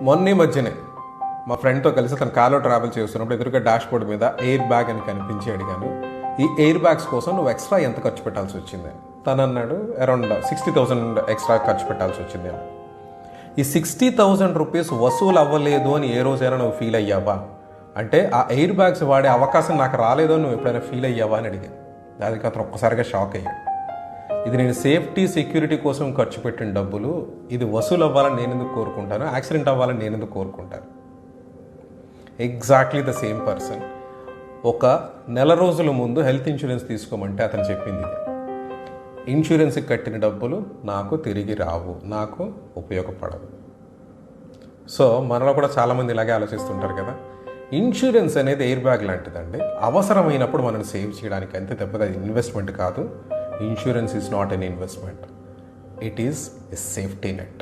మొన్న మధ్యనే మా ఫ్రెండ్తో కలిసి తన కార్లో ట్రావెల్ చేస్తున్నప్పుడు ఎదురుగా డాష్ బోర్డ్ మీద ఎయిర్ బ్యాగ్ అని కనిపించి అడిగాను, ఈ ఎయిర్ బ్యాగ్స్ కోసం నువ్వు ఎక్స్ట్రా ఎంత ఖర్చు పెట్టాల్సి వచ్చింది? తను అన్నాడు అరౌండ్ 60,000 ఎక్స్ట్రా ఖర్చు పెట్టాల్సి వచ్చింది. ఈ 60,000 రూపీస్ వసూలు అవ్వలేదు అని ఏ రోజైనా నువ్వు ఫీల్ అయ్యావా? అంటే ఆ ఎయిర్ బ్యాగ్స్ వాడే అవకాశం నాకు రాలేదు అని నువ్వు ఎప్పుడైనా ఫీల్ అయ్యావా అని అడిగాను. దానికి అతను ఒక్కసారిగా షాక్ అయ్యాడు. ఇది నేను సేఫ్టీ సెక్యూరిటీ కోసం ఖర్చు పెట్టిన డబ్బులు, ఇది వసూలు అవ్వాలని నేను ఎందుకు కోరుకుంటాను, యాక్సిడెంట్ అవ్వాలని నేను ఎందుకు కోరుకుంటాను? ఎగ్జాక్ట్లీ ద సేమ్ పర్సన్ ఒక నెల రోజుల ముందు హెల్త్ ఇన్సూరెన్స్ తీసుకోమంటే అతను చెప్పింది ఇది. ఇన్సూరెన్స్కి కట్టిన డబ్బులు నాకు తిరిగి రావు, నాకు ఉపయోగపడవు. సో మనలో కూడా చాలామంది ఇలాగే ఆలోచిస్తుంటారు కదా. ఇన్సూరెన్స్ అనేది ఎయిర్ బ్యాగ్ లాంటిదండి. అవసరమైనప్పుడు మనల్ని సేవ్ చేయడానికి, అంతే తప్పదు. అది ఇన్వెస్ట్మెంట్ కాదు. Insurance is not an investment, it is a safety net.